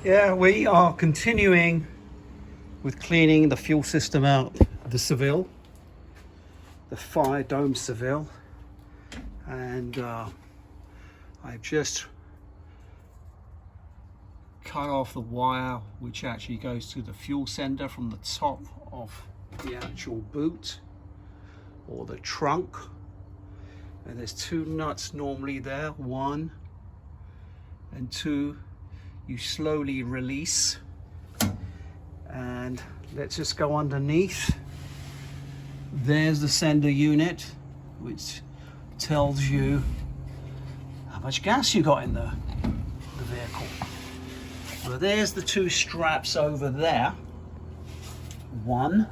Yeah, we are continuing with cleaning the fuel system out of the Seville, the Firedome Seville, and I've just cut off the wire which actually goes to the fuel sender from the top of the actual boot or the trunk, and there's two nuts normally there, one and two. You slowly release, and let's just go underneath. There's the sender unit, which tells you how much gas you got in the vehicle. Well, there's the two straps over there, one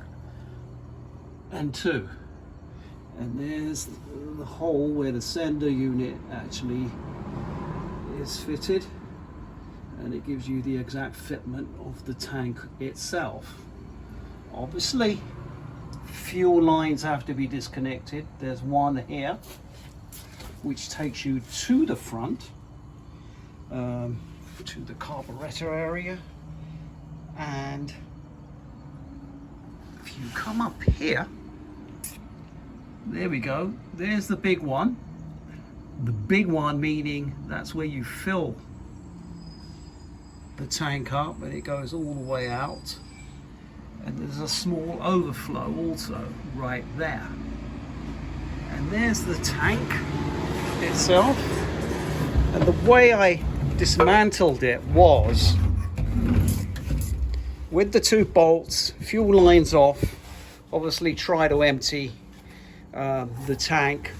and two, and there's the hole where the sender unit actually is fitted, and it gives you the exact fitment of the tank itself. Obviously, fuel lines have to be disconnected. There's one here which takes you to the front, to the carburetor area, and if you come up here, there we go, there's the big one. The big one meaning that's where you fill the tank up and it goes all the way out, and there's a small overflow also right there, and there's the tank itself. And the way I dismantled it was with the two bolts, fuel lines off, obviously try to empty the tank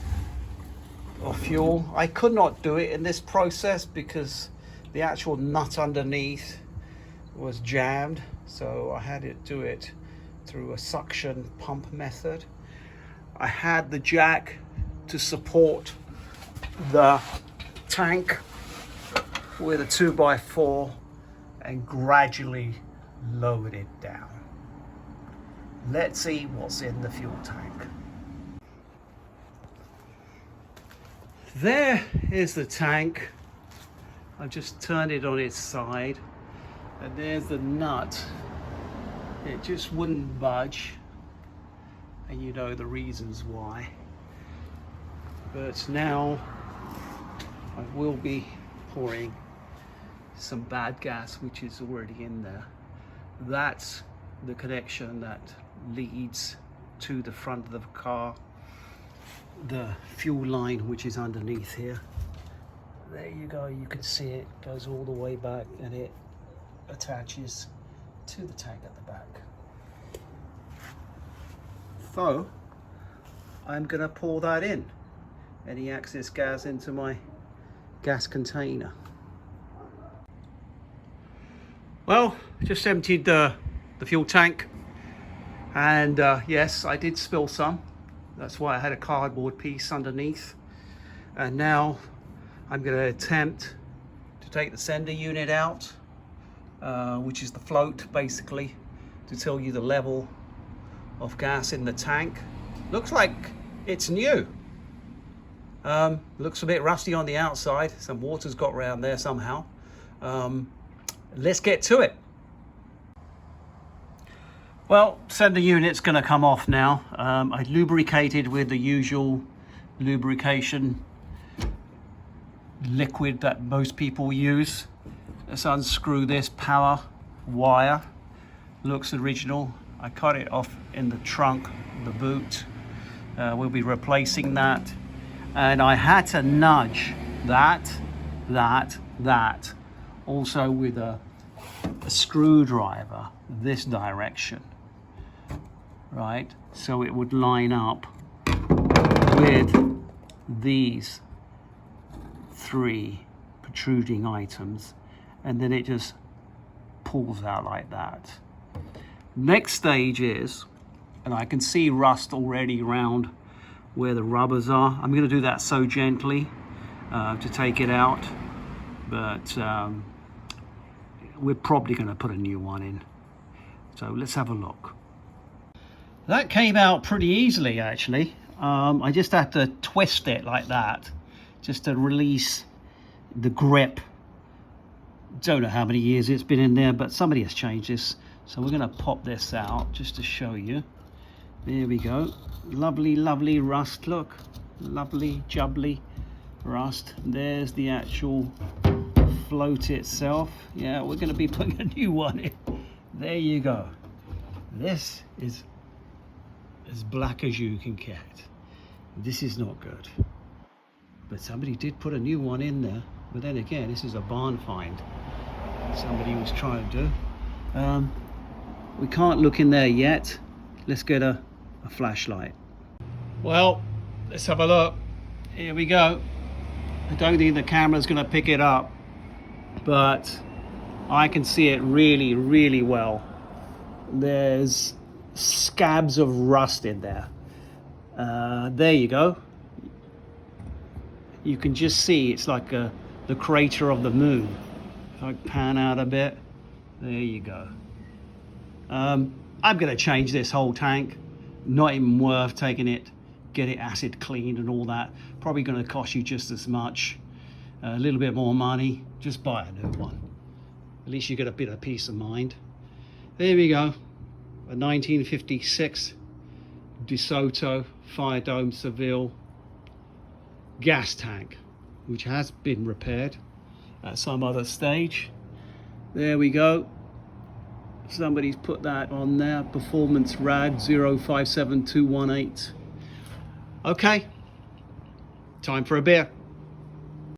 of fuel. I could not do it in this process because the actual nut underneath was jammed, so I had to do it through a suction pump method. I had the jack to support the tank with a 2x4 and gradually lowered it down. Let's see what's in the fuel tank. There is the tank. I've just turned it on its side, and there's the nut. It just wouldn't budge, and you know the reasons why. But now I will be pouring some bad gas which is already in there. That's the connection that leads to the front of the car, the fuel line which is underneath here. There you go, you can see it goes all the way back and it attaches to the tank at the back. So I'm gonna pour that in, any excess gas into my gas container. Well, just emptied the fuel tank, and yes, I did spill some. That's why I had a cardboard piece underneath. And now I'm going to attempt to take the sender unit out, which is the float basically, to tell you the level of gas in the tank. Looks like it's new. Looks a bit rusty on the outside. Some water's got around there somehow. Let's get to it. Well, sender unit's going to come off now. I lubricated with the usual lubrication liquid that most people use. Let's unscrew this power wire. Looks original. I cut it off in the trunk, the boot. We'll be replacing that. And I had to nudge that, also with a screwdriver this direction, right? So it would line up with these three protruding items, and then it just pulls out like that. Next stage is, and I can see rust already around where the rubbers are. I'm going to do that so gently to take it out, but we're probably going to put a new one in. So let's have a look. That came out pretty easily actually. I just had to twist it like that just to release the grip Don't know how many years it's been in there, but somebody has changed this. So we're going to pop this out just to show you. There we go. Lovely, lovely rust look. Lovely, jubbly rust. There's the actual float itself. Yeah, we're going to be putting a new one in. There you go. This is as black as you can get. This is not good. But somebody did put a new one in there. But then again, this is a barn find. Somebody was trying to do. We can't look in there yet. Let's get a flashlight. Well, let's have a look. Here we go. I don't think the camera's going to pick it up, but I can see it really, really well. There's scabs of rust in there. There you go. You can just see it's like the crater of the moon. If I pan out a bit, there you go. I'm going to change this whole tank. Not even worth taking it, get it acid cleaned and all that. Probably going to cost you just as much. A little bit more money. Just buy a new one. At least you get a bit of peace of mind. There we go. A 1956 DeSoto Firedome Seville gas tank, which has been repaired at some other stage. There we go. Somebody's put that on there. Performance rad 057218. Okay, time for a beer.